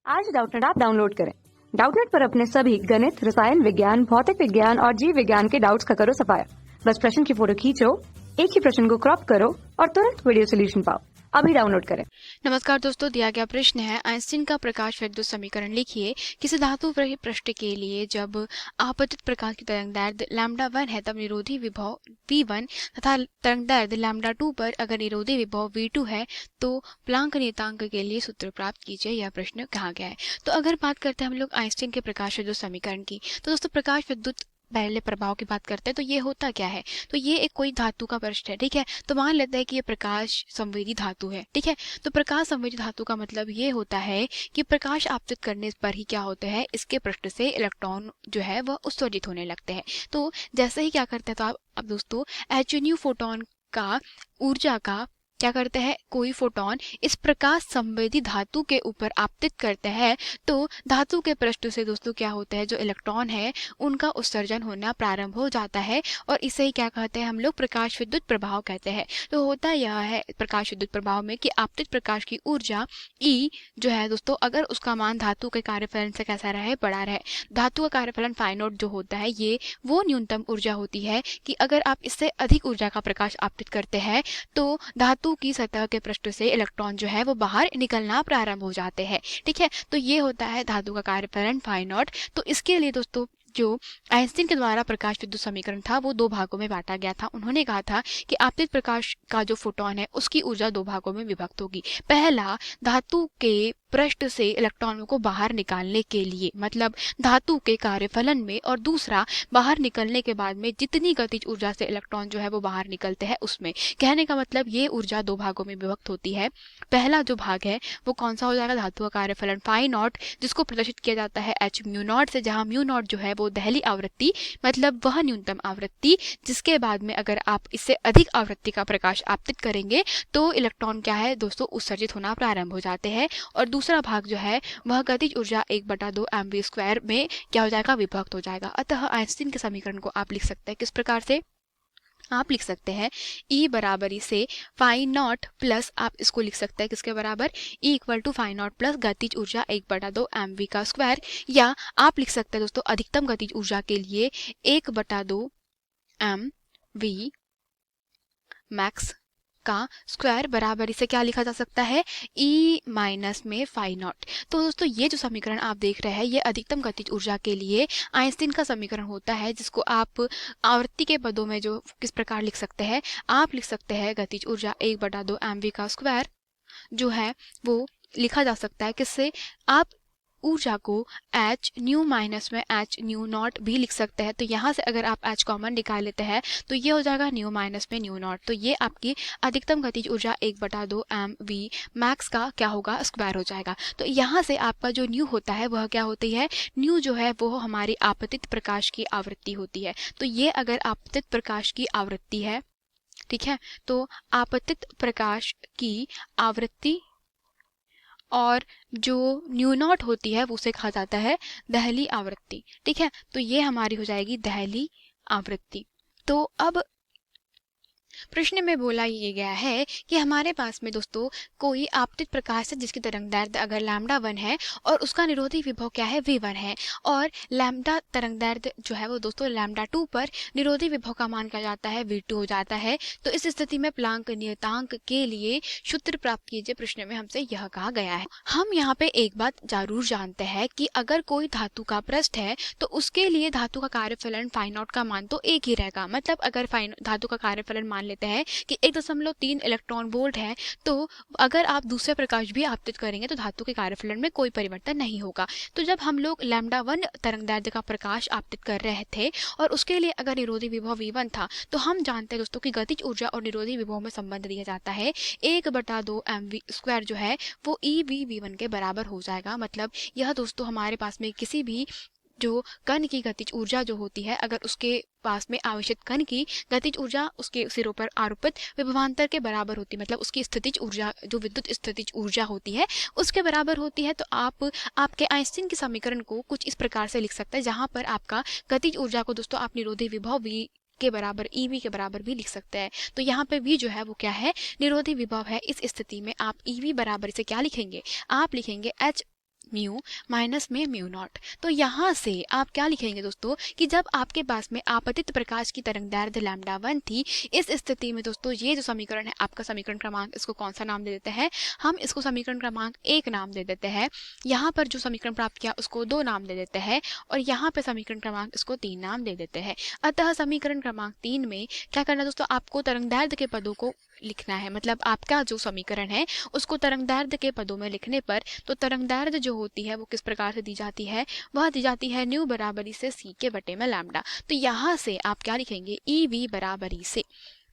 आज Doubtnut app download करें। Doubtnut पर अपने सभी गणित, रसायन विज्ञान, भौतिक विज्ञान और जीव विज्ञान के डाउट्स का करो सफाया। बस प्रश्न की फोटो खींचो, एक ही प्रश्न को क्रॉप करो और तुरंत वीडियो सोल्यूशन पाओ। अभी डाउनलोड करें। नमस्कार दोस्तों, दिया गया प्रश्न है आइंस्टीन का प्रकाश विद्युत समीकरण लिखिए। किसी धातु रहित पृष्ठ के लिए जब आपतित प्रकाश की तरंगदैर्घ्य λ1 है तब निरोधी विभव V1 तथा तरंगदैर्घ्य λ2 पर अगर निरोधी विभव V2 है तो प्लांक नियतांक के लिए सूत्र प्राप्त कीजिए। यह प्रश्न कहा गया है। तो अगर बात करते हैं हम लोग आइंस्टीन के प्रकाश विद्युत समीकरण की, तो दोस्तों प्रकाश विद्युत पहले प्रभाव की बात करते हैं। तो ये होता क्या है, तो ये एक कोई धातु का पृष्ठ है, ठीक है। तो मान लेते हैं कि ये प्रकाश संवेदी धातु है, ठीक है। तो प्रकाश संवेदी धातु का मतलब ये होता है कि प्रकाश आपतित करने पर ही क्या होता है, इसके पृष्ठ से इलेक्ट्रॉन जो है वह उत्सर्जित होने लगते हैं। तो जैसे ही क्या करते हैं, तो आप अब दोस्तों एच फोटोन का ऊर्जा का क्या करते हैं, कोई फोटोन इस प्रकाश संवेदी धातु के ऊपर आपतित करते हैं तो धातु के पृष्ठ से दोस्तों क्या होता है, जो इलेक्ट्रॉन है उनका उत्सर्जन होना प्रारंभ हो जाता है और इसे ही क्या कहते हैं हम लोग, प्रकाश विद्युत प्रभाव कहते हैं। तो होता यह है प्रकाश विद्युत प्रभाव में कि आपतित प्रकाश की ऊर्जा E जो है दोस्तों, अगर उसका मान धातु के कार्यफलन से कैसा रहे, बड़ा रहे। धातु का कार्यफलन फाई नॉट जो होता है ये वो न्यूनतम ऊर्जा होती है कि अगर आप इससे अधिक ऊर्जा का प्रकाश आपतित करते हैं तो धातु की सतह के पृष्ठ से इलेक्ट्रॉन जो है वो बाहर निकलना प्रारंभ हो जाते हैं, ठीक है। तो ये होता है धातु का कार्यफलन फाई नॉट। तो इसके लिए दोस्तों जो आइंस्टीन के द्वारा प्रकाश विद्युत समीकरण था वो दो भागों में बांटा गया था। उन्होंने कहा था कि आपतित प्रकाश का जो फोटोन है उसकी ऊर्जा दो भागों में विभक्त होगी। पहला धातु के पृष्ठ से इलेक्ट्रॉनों को बाहर निकालने के लिए, मतलब धातु के कार्यफलन में, और दूसरा बाहर निकलने के बाद में जितनी गतिज ऊर्जा से इलेक्ट्रॉन जो है वो बाहर निकलते हैं उसमें। कहने का मतलब ये ऊर्जा दो भागों में विभक्त होती है। पहला जो भाग है वो कौन सा हो जाएगा, धातु का कार्यफलन फाई नॉट, जिसको प्रदर्शित किया जाता है एच म्यू नॉट से, जहां म्यू नॉट जो है वो दहली आवृत्ति, मतलब वह न्यूनतम आवृत्ति जिसके बाद में अगर आप इससे अधिक आवृत्ति का प्रकाश आपतित करेंगे तो इलेक्ट्रॉन क्या है दोस्तों, उत्सर्जित होना प्रारंभ हो जाते हैं। और दूसरा भाग जो है वह गतिज ऊर्जा 1/2 mv² में क्या हो जाएगा, विभक्त हो जाएगा। अतः आइंस्टीन के समीकरण को आप लिख सकते हैं किस प्रकार से, आप लिख सकते हैं E बराबरी से फाई नॉट प्लस, आप इसको लिख सकते हैं किसके बराबर, E equal to phi naught plus गतिज ऊर्जा 1/2 mv², या आप लिख सकते हैं दोस्तों अधिकतम गतिज ऊर्जा के लिए 1/2 mv मैक्स का स्क्वायर बराबर इसे क्या लिखा जा सकता है, E माइनस में फाई नॉट। तो दोस्तों ये जो समीकरण आप देख रहे हैं ये अधिकतम गतिज ऊर्जा के लिए आइंस्टीन का समीकरण होता है, जिसको आप आवृत्ति के पदों में जो किस प्रकार लिख सकते हैं, आप लिख सकते हैं गतिज ऊर्जा 1/2 mv² जो है वो लिखा जा सकता है किससे, आप ऊर्जा को h न्यू माइनस में h न्यू नॉट भी लिख सकते हैं। तो यहाँ से अगर आप h कॉमन निकाल लेते हैं तो ये हो जाएगा न्यू माइनस में न्यू नॉट। तो ये आपकी अधिकतम गतिज ऊर्जा 1/2 mv मैक्स का क्या होगा, स्क्वायर हो जाएगा। तो यहाँ से आपका जो न्यू होता है वह क्या होती है, न्यू जो है वो हमारी आपतित प्रकाश की आवृत्ति होती है। तो ये अगर आपतित प्रकाश की आवृत्ति है, ठीक है, तो आपतित प्रकाश की आवृत्ति और जो न्यू नॉट होती है वो उसे कहा जाता है दहली आवृत्ति, ठीक है। तो ये हमारी हो जाएगी दहली आवृत्ति। तो अब प्रश्न में बोला ये गया है कि हमारे पास में दोस्तों कोई आपतित प्रकाश है जिसकी तरंगदैर्घ्य अगर λ1 है और उसका निरोधी विभव क्या है, V1 है, और लैम्डा तरंगदैर्घ्य जो है वो दोस्तों λ2 पर निरोधी विभव का मान क्या जाता है, V2 हो जाता है। तो इस स्थिति में प्लांक नियतांक के लिए सूत्र प्राप्त कीजिए। प्रश्न में हमसे यह कहा गया है। हम यहाँ पे एक बात जरूर जानते हैं कि अगर कोई धातु का पृष्ठ है तो उसके लिए धातु का कार्यफलन फाई नॉट का मान तो एक ही रहेगा। मतलब अगर धातु का कार्यफलन मान लेते हैं कि 1.3 इलेक्ट्रॉन वोल्ट है, तो अगर आप दूसरे प्रकाश भी आपतित करेंगे तो धातु के कार्यफलन में कोई परिवर्तन नहीं होगा। तो जब हम लोग λ1 तरंगदैर्घ्य का प्रकाश आपतित कर रहे थे और उसके लिए अगर निरोधी विभव V1 था, तो हम जानते हैं दोस्तों कि गतिज ऊर्जा और निरोधी विभव में संबंध दिया जाता है 1/2 mv² जो है वो EV1 के बराबर हो जाएगा। मतलब यह दोस्तों हमारे पास में किसी भी जो कण की गतिज ऊर्जा जो होती है, अगर उसके पास में आवेशित कण की गतिज ऊर्जा उसके सिरों पर आरोपित विभवांतर के बराबर होती है, मतलब उसकी स्थितिज ऊर्जा जो विद्युत स्थितिज ऊर्जा होती है उसके बराबर होती है। तो आप आपके आइंस्टीन के समीकरण को कुछ इस प्रकार से लिख सकते हैं, जहां पर आपका गतिज ऊर्जा को दोस्तों आप निरोधी विभव V के बराबर EV के बराबर भी लिख सकते हैं। तो यहाँ पे V जो है वो क्या है, निरोधी विभव है। इस स्थिति में आप EV बराबर से क्या लिखेंगे, आप लिखेंगे H म्यू माइनस में म्यू नॉट। तो यहाँ से आप क्या लिखेंगे दोस्तों कि जब आपके पास में आपतित प्रकाश की तरंगदैर्ध्य लैम्डा 1 थी, इस स्थिति में दोस्तों ये जो समीकरण है आपका समीकरण क्रमांक, इसको कौन सा नाम दे देते हैं, हम इसको समीकरण क्रमांक 1 नाम दे देते हैं। यहाँ पर जो समीकरण प्राप्त किया उसको 2 नाम दे देते हैं और यहाँ पे समीकरण क्रमांक इसको 3 नाम दे देते हैं। अतः समीकरण क्रमांक 3 में क्या करना है दोस्तों, आपको तरंगदैर्ध्य के पदों को लिखना है। मतलब आपका जो समीकरण है उसको तरंगदैर्ध्य के पदों में लिखने पर तो तरंगदैर्ध्य जो होती है वो किस प्रकार से दी जाती है, वह दी जाती है न्यू बराबरी से सी के बटे में लैम्डा। तो यहाँ से आप क्या लिखेंगे, ई वी बराबरी से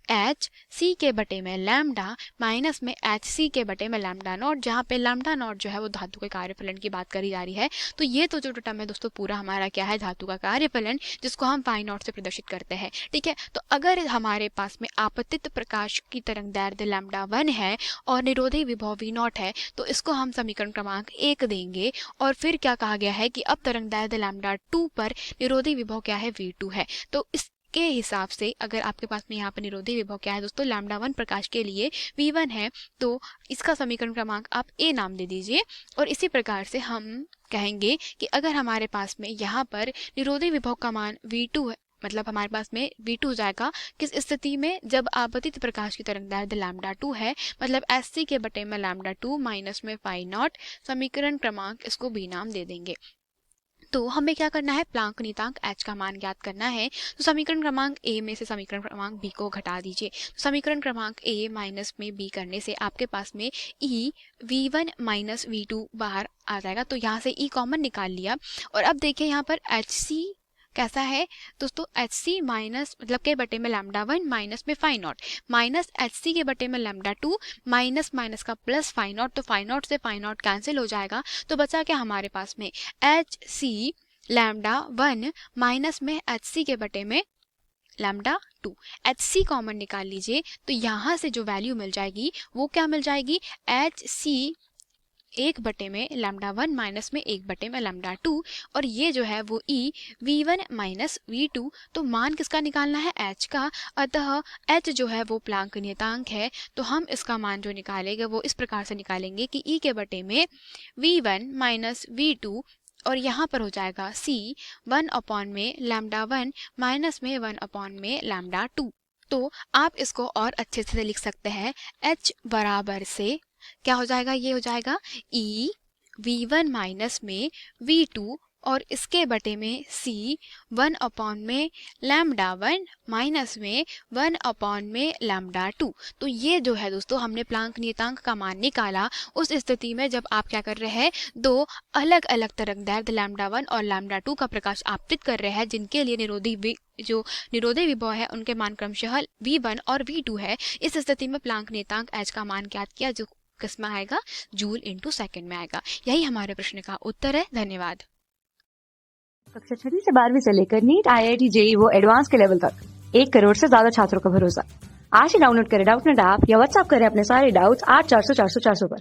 एच सी के बटे में लैम्डा माइनस में एच सी के बटे में लैम्डा नॉट, जहाँ पे लैम्डा नॉट जो है वो धातु के कार्यफलन की बात करी जा रही है। तो ये तो जो टर्म है दोस्तों पूरा हमारा क्या है, धातु का कार्यफलन, जिसको हम फाई नॉट से प्रदर्शित करते हैं। ठीक है, तो अगर हमारे पास में आपतित प्रकाश की तरंगदैर्ध्य लैम्डा 1 है और निरोधी विभव वी नॉट है, तो इसको हम समीकरण क्रमांक 1 देंगे। और फिर क्या कहा गया है कि अब तरंगदैर्ध्य लैम्डा 2 पर निरोधी विभव क्या है, V2 है। तो इस के हिसाब से अगर आपके पास में यहाँ पर निरोधी विभव क्या है दोस्तों, लैम्डा 1 प्रकाश के लिए V1 है, तो इसका समीकरण क्रमांक आप A नाम दे दीजिए। और इसी प्रकार से हम कहेंगे कि अगर हमारे पास में यहाँ पर निरोधी विभव का मान V2 है, मतलब हमारे पास में V2 हो जाएगा किस स्थिति में, जब आपतित प्रकाश की तरंगदैर्ध्य लैम्डा 2 है, मतलब SC के बटे में लैम्डा 2 माइनस में फाई नॉट, समीकरण क्रमांक इसको B नाम दे देंगे। तो हमें क्या करना है, प्लांक नियतांक h का मान ज्ञात करना है। तो समीकरण क्रमांक a में से समीकरण क्रमांक b को घटा दीजिए। तो समीकरण क्रमांक a माइनस में b करने से आपके पास में e v1 माइनस v2 बाहर आ जाएगा। तो यहाँ से e कॉमन निकाल लिया और अब देखिए यहाँ पर hc कैसा है दोस्तों, एच सी माइनस मतलब के बटे में लैम्डा 1 माइनस में phi naught, minus H C के बटे में लैम्डा 2 माइनस माइनस का प्लस फाई नॉट। तो फाई नॉट से फाई नॉट कैंसिल हो जाएगा। तो बचा क्या हमारे पास में, एच सी लैम्डा 1 माइनस में एच सी के बटे में लैम्डा 2, एच सी कॉमन निकाल लीजिए। तो यहाँ से जो वैल्यू मिल जाएगी वो क्या मिल जाएगी, एच सी 1 बटे में लैम्डा 1 माइनस में 1 बटे में लैम्डा 2, और ये जो है वो ई V1 माइनस V2। तो मान किसका निकालना है, H का। अतः H जो है वो प्लांक नियतांक है। तो हम इसका मान जो निकालेंगे वो इस प्रकार से निकालेंगे कि E के बटे में V1 माइनस V2 और यहाँ पर हो जाएगा C 1 अपॉन में लैम्डा 1 माइनस में 1 अपॉन में लैम्डा 2। तो आप इसको और अच्छे से लिख सकते हैं, H बराबर से क्या हो जाएगा, ये हो जाएगा E V1 माइनस में V2 और इसके बटे में C 1 अपॉन में लैम्डा 1 माइनस में 1 अपॉन में लैम्डा 2। तो ये जो है दोस्तों हमने प्लांक नियतांक का मान निकाला उस स्थिति में जब आप क्या कर रहे हैं, दो अलग अलग तरंगदैर्ध्य लैम्डा 1 और लैम्डा 2 का प्रकाश आपतित कर रहे हैं, जिनके लिए निरोधी विभव है उनके मान क्रमशः V1 और V2 है। इस स्थिति में प्लांक नियतांक H का मान ज्ञात किया, जो किसमें आएगा, जूल इंटू सेकेंड में आएगा। यही हमारे प्रश्न का उत्तर है। धन्यवाद। कक्षा 6वीं से 12वीं से लेकर नीट, IIT, JEE वो एडवांस के लेवल तक 1 करोड़ से ज्यादा छात्रों का भरोसा। आज ही डाउनलोड करें डाउटनेट ऐप या व्हाट्सएप करें अपने सारे डाउट्स 8400 400 400 पर।